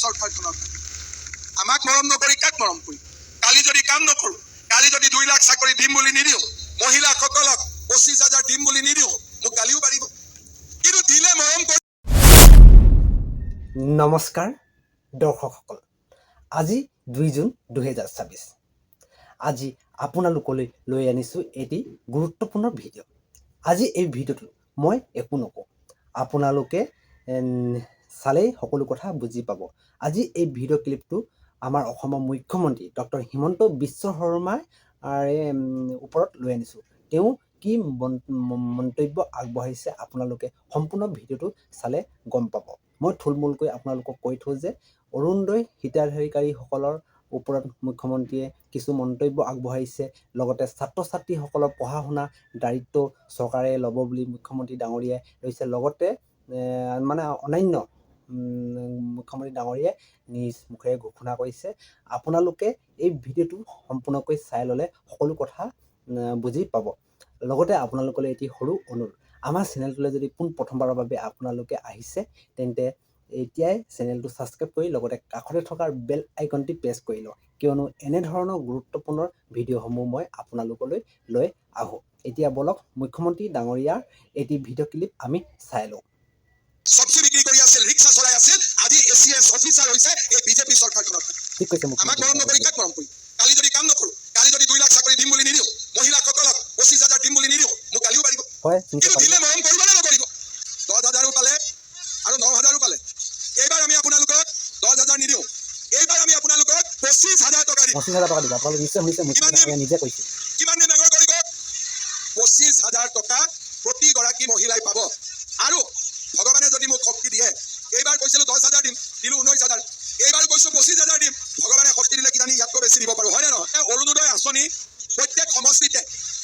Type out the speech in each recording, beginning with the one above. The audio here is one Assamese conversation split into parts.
চৰকাৰখনৰ আমাক মৰম নকৰি কাক মৰম কৰি কালি যদি কাম নকৰো কালি যদি 2 লাখ চাকৰি দিম বুলি নিদিও মহিলাসকলক 25,000 দিম বুলি নিদিও মোক গালিও পাৰিব কিন্তু দিলে মৰম কৰি। নমস্কাৰ দৰ্শকসকল, আজি 2 জুন 2026। আজি আপোনালোকলৈ লৈ আনিছোঁ এটি গুৰুত্বপূৰ্ণ ভিডিঅ'। আজি এই ভিডিঅ'টোত মই একো নকওঁ, আপোনালোকে চালেই সকলো কথা বুজি পাব। আজি এই ভিডিঅ' ক্লিপটো আমাৰ অসমৰ মুখ্যমন্ত্ৰী ডক্টৰ হিমন্ত বিশ্ব শৰ্মাৰ ওপৰত লৈ আনিছোঁ। তেওঁ কি মন্তব্য আগবঢ়াইছে আপোনালোকে সম্পূৰ্ণ ভিডিঅ'টো চালে গম পাব। মই থুলমূলকৈ আপোনালোকক কৈ থওঁ যে অৰুণোদয় হিতাধিকাৰীসকলৰ ওপৰত মুখ্যমন্ত্ৰীয়ে কিছু মন্তব্য আগবঢ়াইছে, লগতে ছাত্ৰ ছাত্ৰীসকলৰ পঢ়া শুনা দায়িত্ব চৰকাৰে ল'ব বুলি মুখ্যমন্ত্ৰী ডাঙৰীয়াই লৈছে। লগতে অন্যান্য মুখ্যমন্ত্ৰী ডাঙৰীয়াই নিজ মুখেৰে ঘোষণা কৰিছে। আপোনালোকে এই ভিডিঅ'টো সম্পূৰ্ণকৈ চাই ল'লে সকলো কথা বুজি পাব। লগতে আপোনালোকলৈ এটি সৰু অনুৰোধ, আমাৰ চেনেলটোলৈ যদি প্ৰথমবাৰৰ বাবে আপোনালোকে আহিছে তেন্তে এতিয়াই চেনেলটো ছাবস্ক্ৰাইব কৰি লগতে কাষতে থকা বেল আইকনটি প্ৰেছ কৰি লওক, কিয়নো এনেধৰণৰ গুৰুত্বপূৰ্ণ ভিডিঅ'সমূহ মই আপোনালোকলৈ লৈ আহোঁ। এতিয়া বলক মুখ্যমন্ত্ৰী ডাঙৰীয়াৰ এটি ভিডিঅ' ক্লিপ আমি চাই লওঁ। চব্জি বিক্ৰী কৰি আছিল, ৰিক্সা চলাই আছিল, আজি এচিএছ অফিচাৰ হৈছে এই বিজেপি চৰকাৰখনৰ। ঠিক কৈছে আমাক মৰম নকৰি কাক মৰম কৰি কালি যদি কাম নকৰো কালি যদি 2 লাখ চাকৰি দিম বুলি নিদিও মহিলাসকলক 25,000 দিম বুলি নিদিও মোক গালিও পাৰিব কিন্তু দিলে মৰম কৰিব নে নকৰিব? 10,000 পালে আৰু 9,000 পালে। এইবাৰ আমি আপোনালোকক 10,000 নিদিও, এইবাৰ আমি আপোনালোকক 25,000 টকা দিম। 25,000 টকা দিব। আপোনালোকে নিশ্চয় শুনিছে, মুখ্যমন্ত্ৰীয়ে নিজে কৈছে। কিমান দিন ডাঙৰ কৰিব? 25,000 টকা প্ৰতিগৰাকী মহিলাই পাব। আৰু ভগৱানে যদি মোক শক্তি দিয়ে, এইবাৰ কৈছিলো 10,000 দিম, দিলো 19,000, এইবাৰ কৈছো 25,000 দিম। ভগৱানে শক্তি দিলে কিজানি ইয়াতকৈ বেছি দিব পাৰো, হয় নে নহয়? অৰুণোদয় আঁচনি প্ৰত্যেক সমষ্টিতে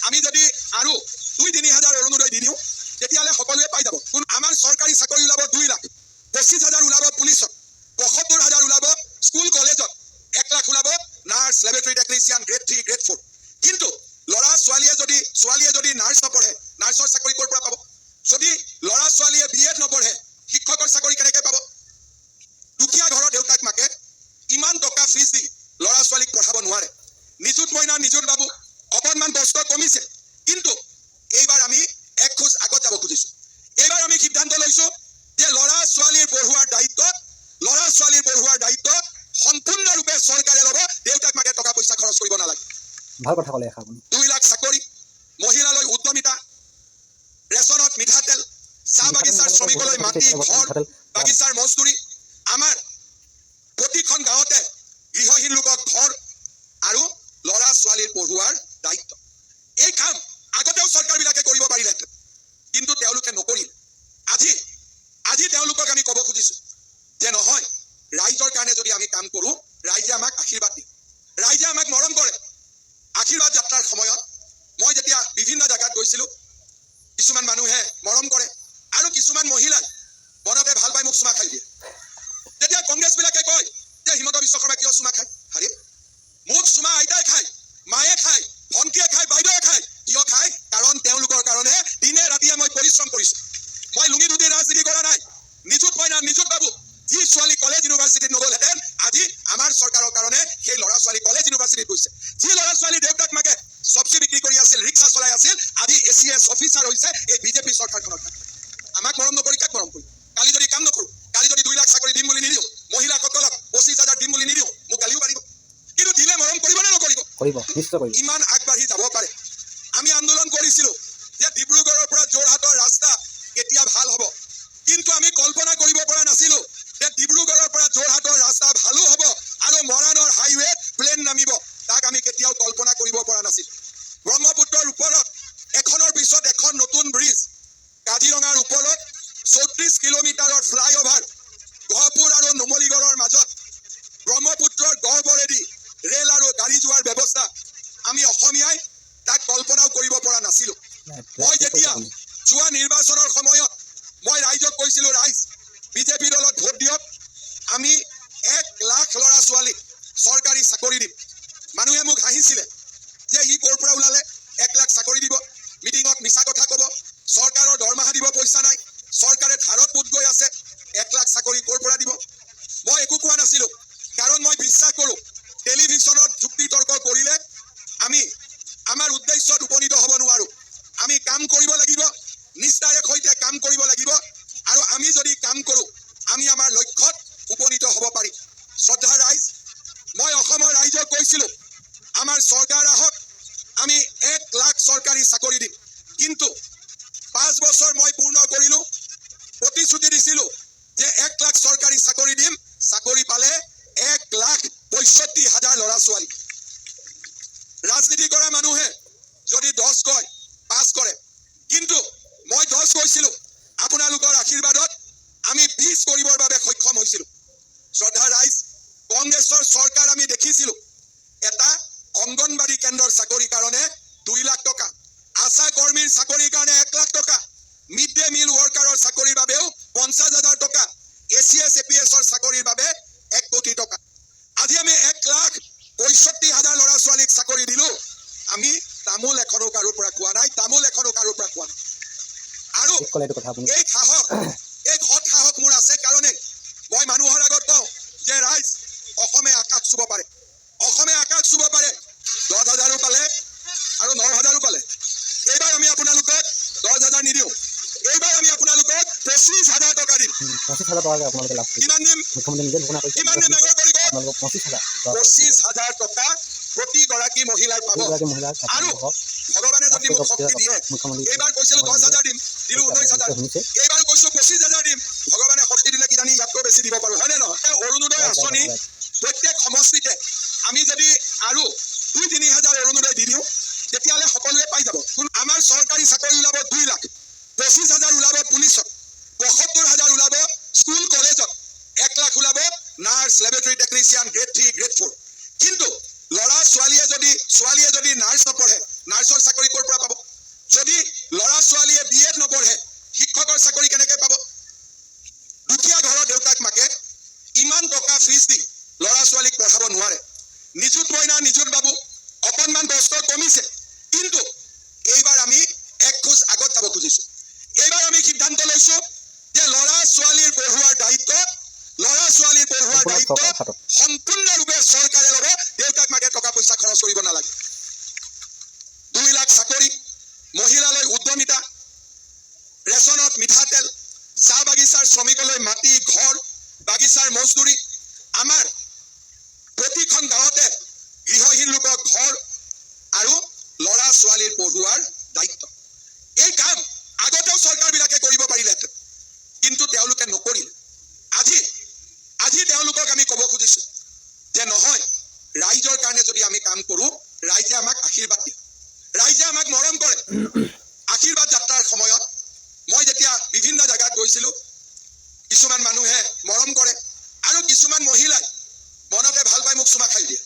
আমি যদি আৰু 2-3,000 অৰুণোদয় দি দিওঁ তেতিয়াহ'লে সকলোৱে পাই যাব। আমাৰ চৰকাৰী চাকৰি ওলাব 2 লাখ, 25,000 ওলাব পুলিচত, 75,000 ওলাব স্কুল কলেজত, 1 লাখ ওলাব nurse, laboratory technician, grade 3, grade 4। কিন্তু ল'ৰা ছোৱালীয়ে যদি নাৰ্ছ নপঢ়ে, নাৰ্ছৰ চাকৰি ক'ৰ পৰা পাব? যদি ল'ৰা ছোৱালীয়ে BEd নপঢ়ে, শিক্ষকৰ চাকৰি কেনেকৈ পাব? দুখীয়া ঘৰৰ দেউতাক মাকে ইমান টকা ফিজ দি ল'ৰা ছোৱালীক পঢ়াব নোৱাৰে। নিযুত মইনা, নিযুত বাবু অকণমান কষ্ট কমিছে, কিন্তু এইবাৰ আমি এক খোজ আগত যাব খুজিছো। এইবাৰ আমি সিদ্ধান্ত লৈছো যে ল'ৰা ছোৱালীৰ পঢ়োৱাৰ দায়িত্ব সম্পূৰ্ণৰূপে চৰকাৰে ল'ব। দেউতাক মাকে টকা পইচা খৰচ কৰিব নালাগে। ভাল কথা ক'লে আপুনি। 2 লাখ চাকৰি, মহিলালৈ উদ্যমিতা, ৰেচনত মিঠাতেল, চাহ বাগিচাৰ শ্ৰমিকলৈ মাটি, ঘৰ, বাগিচাৰ মজদুৰি, আমাৰ প্ৰতিখন গাঁৱতে গৃহহীন লোকক ঘৰ আৰু ল'ৰা ছোৱালীৰ পঢ়োৱাৰ দায়িত্ব। এই কাম আগতেও চৰকাৰবিলাকে কৰিব পাৰিলেহেঁতেন, কিন্তু তেওঁলোকে নকৰিল। আজি তেওঁলোকক আমি ক'ব খুজিছো যে নহয়, ৰাইজৰ কাৰণে যদি আমি কাম কৰো ৰাইজে আমাক আশীৰ্বাদ দিয়ে, ৰাইজে আমাক মৰম কৰে। আশীৰ্বাদ যাত্ৰাৰ সময়ত মই যেতিয়া বিভিন্ন জেগাত গৈছিলো, কিছুমান মানুহে মৰম কৰে আৰু কিছুমান মহিলাই মনতে ভাল পাই মোক চুমা খাই দিয়ে। তেতিয়া কংগ্ৰেছবিলাকে কয় যে হিমন্ত বিশ্ব শৰ্মা কিয় চুমা খায়? আৰে মোক চুমা আইতাই খায়, মায়ে খায়, ভণ্টিয়ে খায়, বাইদেৱে খায়। কিয় খায়? কাৰণ তেওঁলোকৰ কাৰণে দিনে ৰাতিয়ে মই পৰিশ্ৰম কৰিছো। মই লুঙি ধুতি ৰাজনীতি কৰা নাই। নিযুত মইনা, নিযুত বাবু যি ছোৱালী কলেজ ইউনিভাৰ্চিটিত নগ'লহেঁতেন, আজি আমাৰ চৰকাৰৰ কাৰণে সেই ল'ৰা ছোৱালী কলেজ ইউনিভাৰ্চিটিত গৈছে। যি ল'ৰা ছোৱালী দেউতাক মাকে চব্জি বিক্ৰী কৰি আছিল, ৰিক্সা চলাই আছিল, আজি এচিএছ অফিচাৰ হৈছে এই বিজেপি চৰকাৰখনৰ। আমাক মৰম নকৰি কাক মৰম কৰি কালি যদি কাম নকৰো কালি যদি 2 লাখ চাকৰি দিম বুলি নিদিও মহিলাসকলক 25,000 দিম বুলি নিদিও মোক গালিও পাৰিব কিন্তু দিলে মৰম কৰিব নে নকৰিব? কৰিব, নিশ্চয় কৰিব। ইমান আগবাঢ়ি যাব পাৰে। আমি আন্দোলন কৰিছিলো যে ডিব্ৰুগড়ৰ পৰা যোৰহাটৰ ৰাস্তা কেতিয়া ভাল হ'ব, কিন্তু আমি কল্পনা কৰিব পৰা নাছিলো যে ডিব্ৰুগড়ৰ পৰা যোৰহাটৰ ৰাস্তা ভালো হ'ব আৰু মৰাণৰ হাইৱেত প্লেন নামিব। তাক আমি কেতিয়াও কল্পনা কৰিব পৰা নাছিলো। ব্ৰহ্মপুত্ৰৰ ওপৰত এখনৰ পিছত এখন নতুন ব্ৰিজ, কাজিৰঙাৰ ওপৰত 34 কিলোমিটাৰৰ ফ্লাইঅভাৰ, গহপুৰ আৰু নুমলীগড়ৰ মাজত ব্ৰহ্মপুত্ৰৰ গহ্বৰেদি ৰেল আৰু গাড়ী যোৱাৰ ব্যৱস্থা আমি অসমীয়াই তাক কল্পনাও কৰিব পৰা নাছিলো। মই যেতিয়া যোৱা নিৰ্বাচনৰ সময়ত মই ৰাইজক কৈছিলো, ৰাইজ বিজেপি দলত ভোট দিয়ক, আমি 1 লাখ ল'ৰা ছোৱালীক চৰকাৰী চাকৰি দিম। মানুহে মোক হাঁহিছিলে যে ই ক'ৰ পৰা ওলালে, 1 লাখ চাকৰি দিব, মিটিঙত মিছা কথা ক'ব, চৰকাৰৰ দৰমহা দিব পইচা নাই, চৰকাৰে ধাৰত পোত গৈ আছে, 1 লাখ চাকৰি ক'ৰ পৰা দিব? মই একো কোৱা নাছিলো। কাম কৰোঁ আমি আমাৰ লক্ষ্যত উপনীত হ'ব পাৰিম। শ্ৰদ্ধা ৰাইজ, মই অসমৰ ৰাইজক কৈছিলোঁ আমাৰ চৰকাৰ আহক, আমি 1 লাখ চৰকাৰী চাকৰি দিম। কিন্তু 5 বছৰ মই পূৰ্ণ কৰিলোঁ, প্ৰতিশ্ৰুতি দিছিলোঁ যে 1 লাখ চৰকাৰী চাকৰি দিম, চাকৰি পালে 1,65,000 ল'ৰা ছোৱালী। ৰাজনীতি কৰা মানুহে যদি 10 কয় 5 কৰে, কিন্তু মই 10 কৈছিলোঁ, আপোনালোকৰ আশীৰ্বাদত আমি 20 কৰিবৰ বাবে সক্ষম হৈছিলোঁ। শ্ৰদ্ধা ৰাইজ, কংগ্ৰেছৰ চৰকাৰ আমি দেখিছিলোঁ এটা অংগনবাড়ী কেন্দ্ৰৰ চাকৰিৰ কাৰণে 2 লাখ টকা, আশা কৰ্মীৰ চাকৰিৰ কাৰণে 1 লাখ টকা, মিড ডে মিল ৱৰ্কাৰৰ চাকৰিৰ বাবেও 50,000 টকা, ACS APSৰ চাকৰিৰ বাবে 1 কোটি টকা। আজি আমি 1,65,000 ল'ৰা ছোৱালীক চাকৰি দিলোঁ। আমি তামোল এখনো কাৰোৰ পৰা খোৱা নাই, তামোল এখনো কাৰোৰ পৰা খোৱা নাই। আৰু ঠিক ক'লে এইটো কথা আপুনি। এই সাহস, এই সৎ সাহস মোৰ আছে কাৰণে মই মানুহৰ আগত কওঁ যে ৰাইজ, অসমে আকাশ চুব পাৰে, অসমে আকাশ চুব পাৰে। 10,000ও পালে আৰু 9,000ও পালে। এইবাৰ আমি আপোনালোকক 10,000 নিদিওঁ, এইবাৰ আমি আপোনালোকক 25,000 টকা দিম। 25,000 টকাকৈ আপোনালোকে লাভ কৰিব। কিমান দিম? মুখ্যমন্ত্ৰী নিজে ঘোষণা কৰিছে কিমান দিম ডাঙৰ কৰিব? আপোনালোকক 25,000 25,000 টকা প্ৰতিগৰাকী মহিলাই পাব। প্ৰতিগৰাকী মহিলাক আৰু আপোনালোকক ভগৱানে যদি মোক শক্তি দিয়ে, মুখ্যমন্ত্ৰী এইবাৰ কৈছিলোঁ 10,000 দিম, দিলোঁ 19,000, শুনিছে এইবাৰ কৈছোঁ 25,000 দিম। ভগৱানে শক্তি দিলে কিজানি ইয়াতকৈ বেছি দিব পাৰোঁ, হয়নে নহয়? অৰুণোদয় আঁচনি প্ৰত্যেক সমষ্টিতে আমি যদি আৰু 2-3,000 অৰুণোদয় দি দিওঁ, তেতিয়াহ'লে সকলোৱে পাই যাব। আমাৰ চৰকাৰী চাকৰি ওলাব 2 লাখ, 25,000 ওলাব পুলিচত, 72,000 ওলাব স্কুল কলেজত, 1 লাখ ওলাব nurse, laboratory technician, grade 3, grade 4। কিন্তু ল'ৰা ছোৱালীয়ে যদি নাৰ্ছ নপঢ়ে, নাৰ্ছৰ চাকৰি ক'ৰ পৰা পাব? যদি ল'ৰা ছোৱালীয়ে BEd নপঢ়ে, শিক্ষকৰ চাকৰি কেনেকৈ পাব? দুখীয়া ঘৰৰ দেউতাক মাকে ইমান টকা ফিজ দি ল'ৰা ছোৱালীক পঢ়াব নোৱাৰে। নিযুত মইনা, নিযুত বাবু অকণমান বস্ত্ৰ কমিছে, কিন্তু এইবাৰ আমি 1 খোজ আগত যাব খুজিছোঁ। এইবাৰ আমি সিদ্ধান্ত লৈছোঁ যে ল'ৰা ছোৱালীৰ পঢ়োৱাৰ দায়িত্ব সম্পূৰ্ণৰূপে চৰকাৰে ল'ব। দেউতাক মাকে টকা পইচা খৰচ কৰিব নালাগে। 2 লাখ চাকৰি, মহিলালৈ উদ্যমিতা, ৰেচনত মিঠাতেল, চাহ বাগিচাৰ শ্ৰমিকলৈ মাটি, ঘৰ, বাগিচাৰ মজদুৰি, আমাৰ প্ৰতিখন গাঁৱতে গৃহহীন লোকক ঘৰ আৰু ল'ৰা ছোৱালীৰ পঢ়োৱাৰ দায়িত্ব। এই কাম আগতেও চৰকাৰবিলাকে কৰিব পাৰিলেহেঁতেন, কিন্তু তেওঁলোকে নকৰিলে। আজি তেওঁলোকক আমি ক'ব খুজিছোঁ যে নহয়, ৰাইজৰ কাৰণে যদি আমি কাম কৰোঁ, ৰাইজে আমাক আশীৰ্বাদ দিয়ে, ৰাইজে আমাক মৰম কৰে। আশীৰ্বাদ যাত্ৰাৰ সময়ত মই যেতিয়া বিভিন্ন জেগাত গৈছিলোঁ, কিছুমান মানুহে মৰম কৰে আৰু কিছুমান মহিলাই মনতে ভাল পাই মোক চুমা খাই দিয়ে।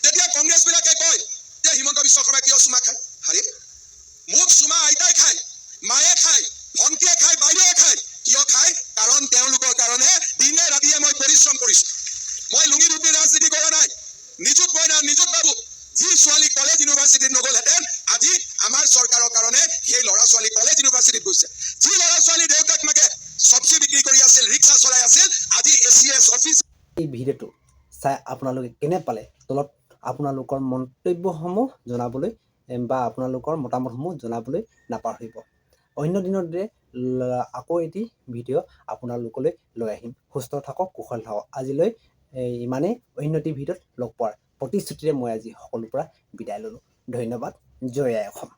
তেতিয়া কংগ্ৰেছবিলাকে কয় যে হিমন্ত বিশ্ব শৰ্মাই কিয় চুমা খায়? আৰে, মোক চুমা আইতাই খায়, মায়ে খায়, ভণ্টিয়ে খায়, বাইদেৱে খায়। কিয় খায়? কাৰণ তেওঁলোকৰ কাৰণে দিনে ৰাতিয়ে মই পৰিশ্ৰম কৰিছোঁ। মই লুঙি ধুতি ৰাজনীতি কৰা নাই। নিযুত মইনা, নিযুত বাবু যি ছোৱালী কলেজ ইউনিভাৰ্চিটিত নগ'লহেঁতেন, আজি আমাৰ চৰকাৰৰ কাৰণে সেই ল'ৰা ছোৱালী কলেজ ইউনিভাৰ্চিটিত গৈছে। যি ল'ৰা ছোৱালী দেউতাক মাকে চব্জি বিক্ৰী কৰি আছিল, ৰিক্সা চলাই আছিল, আজি ACS অফিচ। এই ভিডিঅ'টো চাই আপোনালোকে কেনে পালে তলত আপোনালোকৰ মন্তব্যসমূহ জনাবলৈ বা আপোনালোকৰ মতামতসমূহ জনাবলৈ নাপাহৰিব। অন্য দিনৰ দৰে আকৌ এটি ভিডিঅ' আপোনালোকলৈ লৈ আহিম। সুস্থ থাকক, কুশল থাকক। আজিলৈ ইমানেই। অন্য এটি ভিডিঅ'ত লগ পোৱাৰ প্ৰতিশ্ৰুতিৰে মই আজি সকলোৰ পৰা বিদায় ল'লোঁ। ধন্যবাদ। জয় আই অসম।